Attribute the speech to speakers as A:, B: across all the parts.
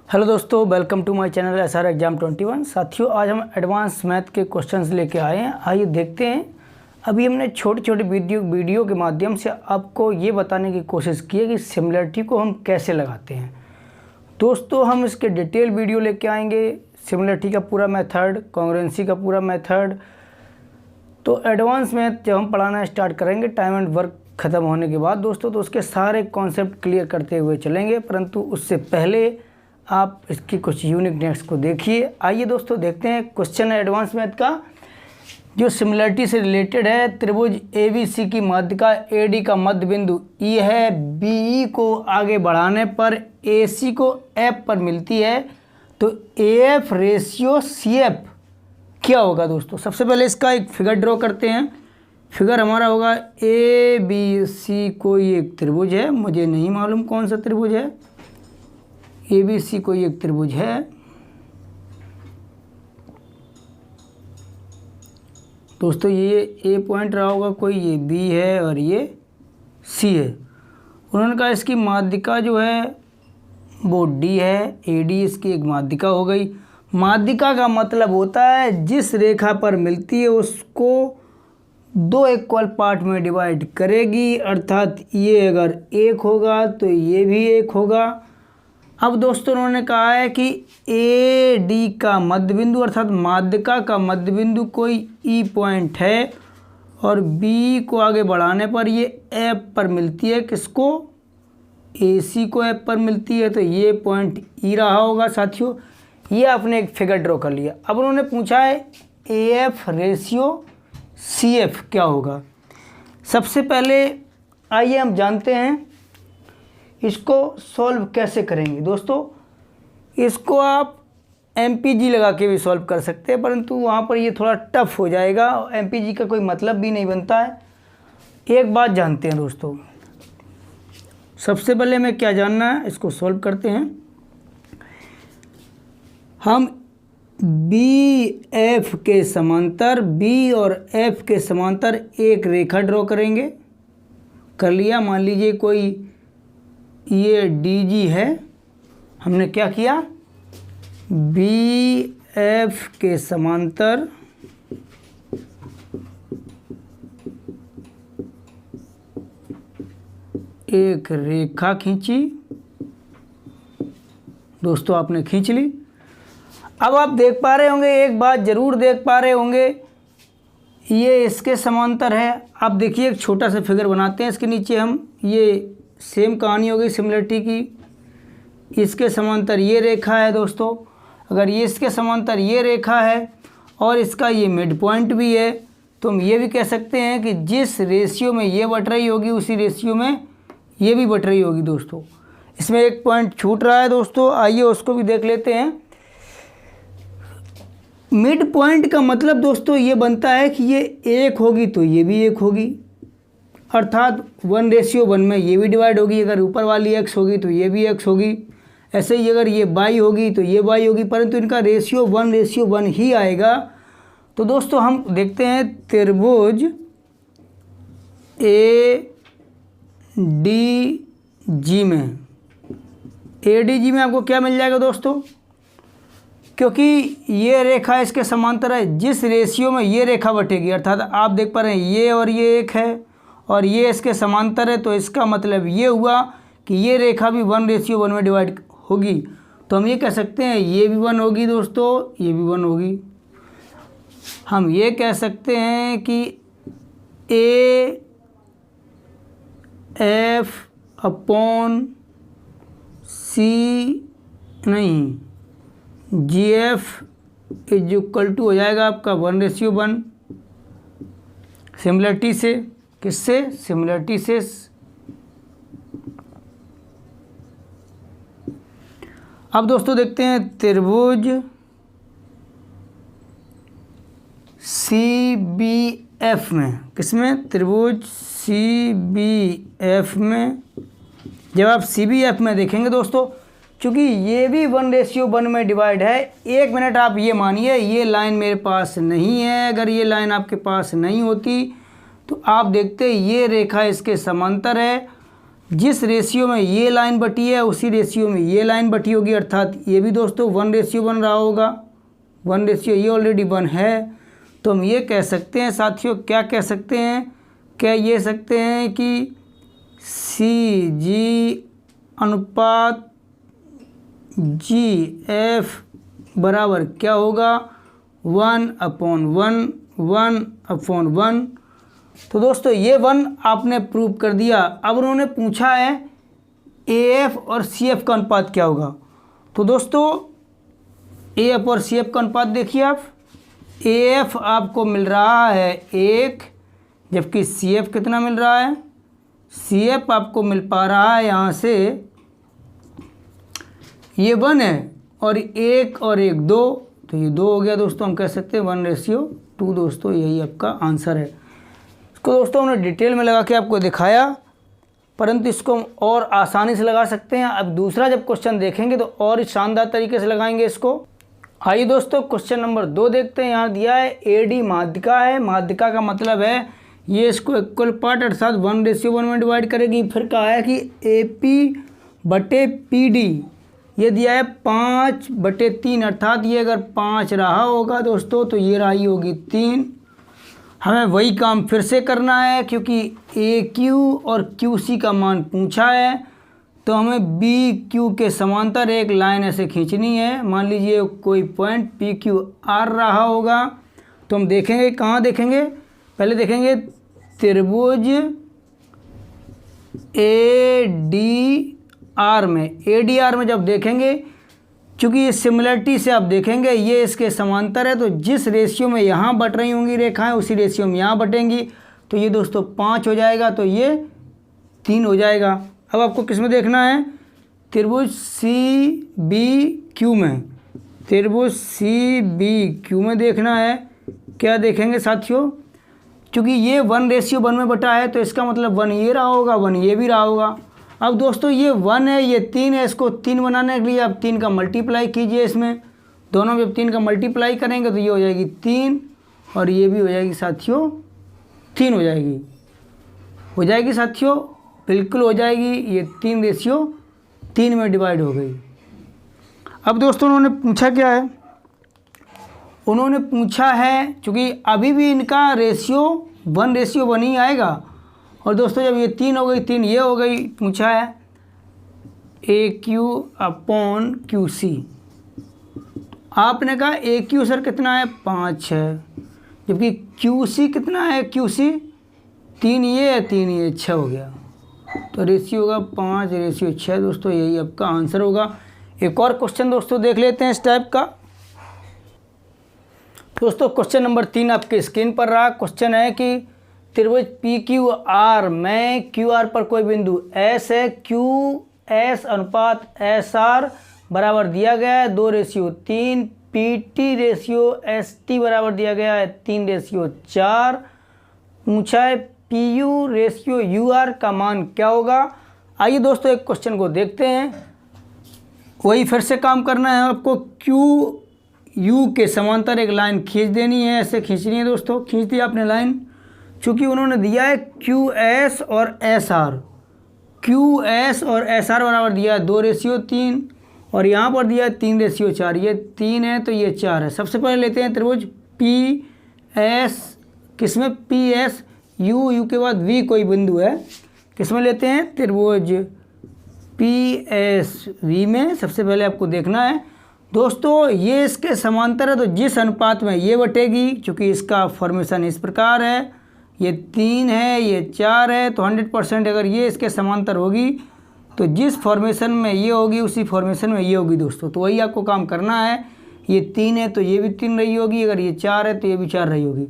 A: Hello दोस्तों, welcome to my channel SR exam 21। साथियों, आज हम एडवांस मैथ के क्वेश्चंस लेके आए हैं। आइए देखते हैं। अभी हमने छोटे छोटे वीडियो के माध्यम से आपको ये बताने की कोशिश की है कि सिमिलरिटी को हम कैसे लगाते हैं। दोस्तों, हम इसके डिटेल वीडियो लेके आएंगे, सिमिलरिटी का पूरा मेथड, कॉन्ग्रुएंसी का पूरा मेथड। तो एडवांस मैथ जब हम पढ़ाना स्टार्ट करेंगे टाइम एंड वर्क ख़त्म होने के बाद दोस्तों, तो उसके सारे कॉन्सेप्ट क्लियर करते हुए चलेंगे। परंतु उससे पहले आप इसकी कुछ यूनिकनेस को देखिए। आइए दोस्तों देखते हैं क्वेश्चन है एडवांस मैथ का, जो सिमिलरिटी से रिलेटेड है। त्रिभुज ABC की माध्यिका AD का मध्य बिंदु E है। BE को आगे बढ़ाने पर AC को F पर मिलती है, तो AF रेशियो CF क्या होगा दोस्तों? सबसे पहले इसका एक फिगर ड्रॉ करते हैं। फिगर हमारा होगा ABC कोई एक त्रिभुज है, मुझे नहीं मालूम कौन सा त्रिभुज है। ABC कोई एक त्रिभुज है। दोस्तों, ये A पॉइंट रहा होगा कोई, ये B है और ये C है। उन्होंने कहा इसकी माध्यिका जो है वो D है। AD इसकी एक माध्यिका हो गई। माध्यिका का मतलब होता है जिस रेखा पर मिलती है उसको दो इक्वल पार्ट में डिवाइड करेगी, अर्थात ये अगर एक होगा तो ये भी एक होगा। अब दोस्तों, उन्होंने कहा है कि AD का मध्य बिंदु अर्थात माध्यिका का मध्य बिंदु कोई E पॉइंट है और B को आगे बढ़ाने पर ये F पर मिलती है। किसको? AC को F पर मिलती है, तो ये पॉइंट E रहा होगा। साथियों, ये आपने एक फिगर ड्रॉ कर लिया। अब उन्होंने पूछा है AF रेशियो CF क्या होगा। सबसे पहले आइए हम जानते हैं इसको सॉल्व कैसे करेंगे। दोस्तों, इसको आप MPG लगा के भी सॉल्व कर सकते हैं, परंतु वहाँ पर ये थोड़ा टफ हो जाएगा। MPG का कोई मतलब भी नहीं बनता है। एक बात जानते हैं दोस्तों, सबसे पहले हमें क्या जानना है, इसको सॉल्व करते हैं। हम BF के समांतर, B और F के समांतर एक रेखा ड्रॉ करेंगे। कर लिया। मान लीजिए कोई ये DG है। हमने क्या किया, BF के समांतर एक रेखा खींची। दोस्तों, आपने खींच ली। अब आप देख पा रहे होंगे, एक बात जरूर देख पा रहे होंगे, ये इसके समांतर है। आप देखिए, एक छोटा सा फिगर बनाते हैं। इसके नीचे हम ये सेम कहानी हो गई सिमिलरिटी की। इसके समांतर ये रेखा है दोस्तों। अगर ये इसके समांतर ये रेखा है और इसका ये मिड पॉइंट भी है, तो हम ये भी कह सकते हैं कि जिस रेशियो में ये बट रही होगी उसी रेशियो में ये भी बट रही होगी। दोस्तों, इसमें एक पॉइंट छूट रहा है दोस्तों, आइए उसको भी देख लेते हैं। मिड पॉइंट का मतलब दोस्तों ये बनता है कि ये एक होगी तो ये भी एक होगी, अर्थात 1:1 में ये भी डिवाइड होगी। अगर ऊपर वाली x होगी तो ये भी x होगी। ऐसे ही अगर ये y होगी तो ये y होगी, परंतु इनका रेशियो 1:1 ही आएगा। तो दोस्तों, हम देखते हैं त्रिभुज ADG में। ADG में आपको क्या मिल जाएगा दोस्तों? क्योंकि ये रेखा इसके समांतर है, जिस रेशियो में ये रेखा बटेगी, अर्थात आप देख पा रहे हैं ये और ये एक है और ये इसके समांतर है, तो इसका मतलब ये हुआ कि ये रेखा भी 1:1 में डिवाइड होगी। तो हम ये कह सकते हैं ये भी 1 होगी दोस्तों, ये भी 1 होगी। हम ये कह सकते हैं कि GF इज इक्वल टू हो जाएगा आपका 1:1। सिमिलरिटी से, किससे? सिमिलरिटी से। अब दोस्तों देखते हैं त्रिभुज CBF में। किसमें? त्रिभुज CBF में। जब आप CBF में देखेंगे दोस्तों, चूँकि ये भी 1:1 में डिवाइड है। एक मिनट आप ये मानिए, ये लाइन मेरे पास नहीं है। अगर ये लाइन आपके पास नहीं होती तो आप देखते ये रेखा इसके समांतर है, जिस रेशियो में ये लाइन बटी है उसी रेशियो में ये लाइन बटी होगी, अर्थात ये भी दोस्तों 1 बन रहा होगा। 1 ये ऑलरेडी 1 है। तो हम ये कह सकते हैं साथियों, क्या कह सकते हैं, क्या ये सकते हैं कि CG अनुपात GF बराबर क्या होगा, 1/1, 1/1। तो दोस्तों ये 1 आपने प्रूव कर दिया। अब उन्होंने पूछा है AF और CF का अनुपात क्या होगा। तो दोस्तों AF और CF का अनुपात देखिए आप, AF आपको मिल रहा है 1, जबकि CF कितना मिल रहा है, CF आपको मिल पा रहा है यहाँ से, ये 1 है और 1 और 1 2, तो ये 2 हो गया दोस्तों। हम कह सकते हैं 1:2 दोस्तों, यही आपका आंसर है। इसको दोस्तों हमने डिटेल में लगा के आपको दिखाया, परंतु इसको हम और आसानी से लगा सकते हैं। अब दूसरा जब क्वेश्चन देखेंगे तो और शानदार तरीके से लगाएंगे इसको। आइए दोस्तों क्वेश्चन नंबर 2 देखते हैं। यहाँ दिया है AD माध्यिका है। माध्यिका का मतलब है ये इसको इक्वल पार्ट अर्थात 1:1 में डिवाइड करेगी। फिर कहा है कि AP/PD ये दिया है 5/3, अर्थात ये अगर 5 रहा होगा दोस्तों तो ये रही होगी 3। हमें वही काम फिर से करना है, क्योंकि AQ और QC का मान पूछा है, तो हमें BQ के समांतर एक लाइन ऐसे खींचनी है। मान लीजिए कोई पॉइंट PQR रहा होगा, तो हम देखेंगे, कहाँ देखेंगे, पहले देखेंगे त्रिभुज ADR में जब देखेंगे, क्योंकि ये सिमिलरिटी से आप देखेंगे ये इसके समांतर है, तो जिस रेशियो में यहाँ बट रही होंगी रेखाएं उसी रेशियो में यहाँ बटेंगी। तो ये दोस्तों 5 हो जाएगा, तो ये 3 हो जाएगा। अब आपको किस में देखना है, त्रिभुज CBQ में, त्रिभुज CBQ में देखना है। क्या देखेंगे साथियों, क्योंकि ये 1:1 में बटा है, तो इसका मतलब 1 ये रहा होगा, 1 ये भी रहा होगा। अब दोस्तों ये 1 है, ये 3 है, इसको 3 बनाने के लिए आप 3 का मल्टीप्लाई कीजिए। इसमें दोनों में जब 3 का मल्टीप्लाई करेंगे तो ये हो जाएगी 3 और ये भी हो जाएगी साथियों 3 हो जाएगी साथियों, बिल्कुल हो जाएगी। ये 3:3 में डिवाइड हो गई। अब दोस्तों उन्होंने पूछा क्या है, उन्होंने पूछा है, चूँकि अभी भी इनका रेशियो 1:1 ही आएगा, और दोस्तों जब ये 3 हो गई, 3 ये हो गई, पूछा है AQ/QC। आपने कहा AQ सर कितना है, 5 है, जबकि QC कितना है, QC 3 ये है, 3 ये, 6 हो गया। तो रेशियो होगा 5:6 दोस्तों, यही आपका आंसर होगा। एक और क्वेश्चन दोस्तों देख लेते हैं इस टाइप का। दोस्तों क्वेश्चन नंबर 3 आपके स्क्रीन पर रहा। क्वेश्चन है कि त्रिभुज PQR में QR पर कोई बिंदु S है, QS अनुपात SR बराबर दिया गया है 2:3, PT/ST बराबर दिया गया है 3:4। पूछा है PU/UR का मान क्या होगा। आइए दोस्तों एक क्वेश्चन को देखते हैं। वही फिर से काम करना है आपको, QU के समांतर एक लाइन खींच देनी है, ऐसे खींचनी है दोस्तों। खींच दी आपने लाइन, चूँकि उन्होंने दिया है QS और SR, QS और SR बराबर दिया है 2:3 और यहाँ पर दिया है 3:4। ये 3 है तो ये 4 है। सबसे पहले लेते हैं त्रिभुज PS, किसमें PSU के बाद V कोई बिंदु है, किसमें लेते हैं, त्रिभुज PSV में। सबसे पहले आपको देखना है दोस्तों, ये इसके समांतर है, तो जिस अनुपात में ये बटेगी, चूँकि इसका फॉर्मेशन इस प्रकार है, ये 3 है, ये 4 है, तो 100% अगर ये इसके समांतर होगी तो जिस फॉर्मेशन में ये होगी उसी फॉर्मेशन में ये होगी दोस्तों। तो वही आपको काम करना है। ये 3 है तो ये भी 3 रही होगी, अगर ये 4 है तो ये भी 4 रही होगी।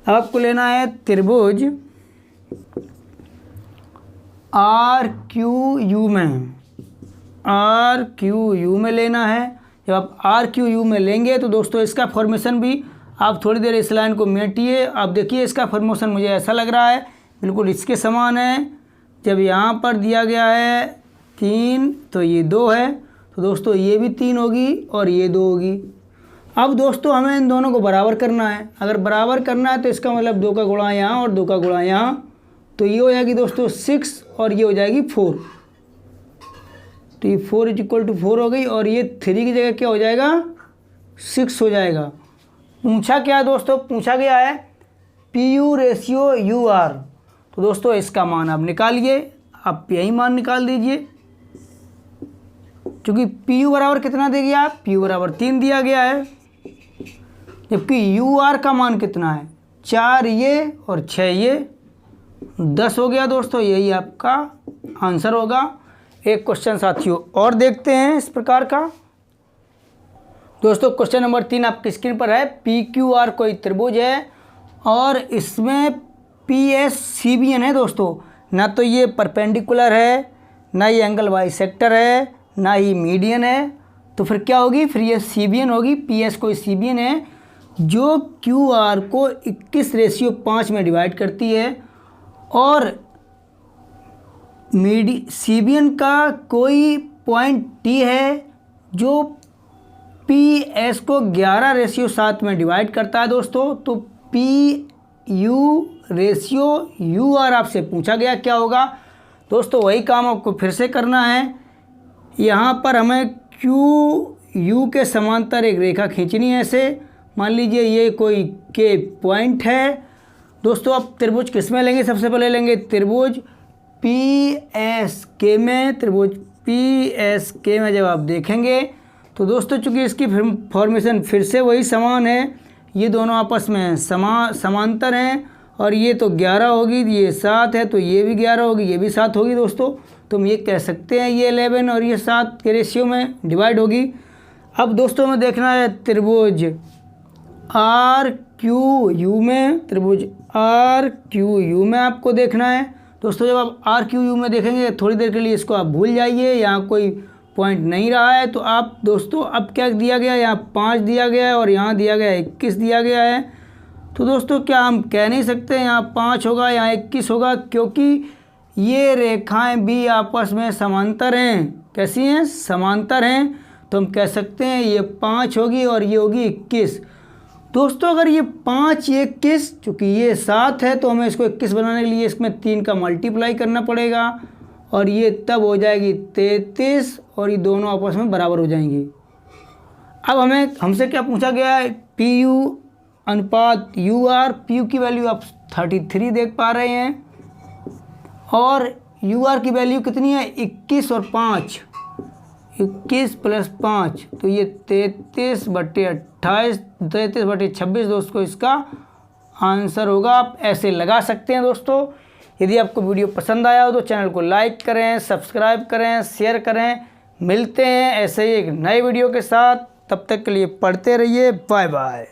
A: अब आपको लेना है त्रिभुज RQU में लेना है। जब आप RQU में लेंगे तो दोस्तों इसका फॉर्मेशन भी, आप थोड़ी देर इस लाइन को मेटिए, आप देखिए इसका फॉर्मेशन मुझे ऐसा लग रहा है बिल्कुल इसके समान है। जब यहाँ पर दिया गया है 3 तो ये 2 है, तो दोस्तों ये भी 3 होगी और ये 2 होगी। अब दोस्तों हमें इन दोनों को बराबर करना है। अगर बराबर करना है तो इसका मतलब 2 का गुणा यहाँ और 2 का गुणा यहाँ, तो ये हो जाएगी दोस्तों 6 और ये हो जाएगी 4। तो ये 4 = 4 हो गई और ये 3 की जगह क्या हो जाएगा 6 हो जाएगा। पूछा क्या है दोस्तों, पूछा गया है PU रेशियो UR। तो दोस्तों इसका मान आप निकालिए, आप यही मान निकाल दीजिए, क्योंकि PU बराबर कितना दे गया, PU बराबर 3 दिया गया है, जबकि UR का मान कितना है 4 ये और 6 ये, 10 हो गया दोस्तों। यही आपका आंसर होगा। एक क्वेश्चन साथियों और देखते हैं इस प्रकार का। दोस्तों क्वेश्चन नंबर 3 आपकी स्क्रीन पर है। PQR कोई त्रिभुज है और इसमें PSCBN है दोस्तों। ना तो ये परपेंडिकुलर है, ना ये एंगल बाइसेक्टर है, ना ही मीडियन है, तो फिर क्या होगी, फिर ये CBN होगी। PS कोई CBN है जो QR को 21:5 में डिवाइड करती है और CBN का कोई पॉइंट T है जो PS को 11:7 में डिवाइड करता है दोस्तों। तो PU रेशियो UR आपसे पूछा गया क्या होगा दोस्तों। वही काम आपको फिर से करना है। यहाँ पर हमें QU के समांतर एक रेखा खींचनी है। ऐसे मान लीजिए ये कोई K पॉइंट है दोस्तों। अब त्रिभुज किस में लेंगे, सबसे पहले लेंगे त्रिभुज PSK में। त्रिभुज PSK में जब आप देखेंगे तो दोस्तों चूंकि इसकी फॉर्मेशन फिर से वही समान है, ये दोनों आपस में समांतर हैं और ये तो 11 होगी, ये 7 है तो ये भी 11 होगी, ये भी 7 होगी दोस्तों। तो हम ये कह सकते हैं ये 11 और ये 7 के रेशियो में डिवाइड होगी। अब दोस्तों में देखना है त्रिभुज RQU में, त्रिभुज RQU में आपको देखना है दोस्तों। जब आप RQU में देखेंगे थोड़ी देर के लिए इसको आप भूल जाइए, यहाँ कोई पॉइंट नहीं रहा है। तो आप दोस्तों अब क्या दिया गया है, यहाँ 5 दिया गया है और यहाँ दिया गया है 21 दिया गया है। तो दोस्तों क्या हम कह नहीं सकते यहाँ 5 होगा, यहाँ 21 होगा, क्योंकि ये रेखाएं भी आपस में समांतर हैं। कैसी हैं, समांतर हैं। तो हम कह सकते हैं ये 5 होगी और ये होगी 21। दोस्तों अगर ये 5 ये 21, चूँकि ये 7 है तो हमें इसको 21 बनाने के लिए इसमें 3 का मल्टीप्लाई करना पड़ेगा और ये तब हो जाएगी 33 और ये दोनों आपस में बराबर हो जाएंगी। अब हमसे क्या पूछा गया है, PU अनुपात UR। PU की वैल्यू आप 33 देख पा रहे हैं और UR की वैल्यू कितनी है 21 और 5, 21 + 5 तो ये 33/28, 33/26 दोस्तों इसका आंसर होगा। आप ऐसे लगा सकते हैं दोस्तों। यदि आपको वीडियो पसंद आया हो तो चैनल को लाइक करें, सब्सक्राइब करें, शेयर करें। मिलते हैं ऐसे ही एक नए वीडियो के साथ, तब तक के लिए पढ़ते रहिए। Bye bye.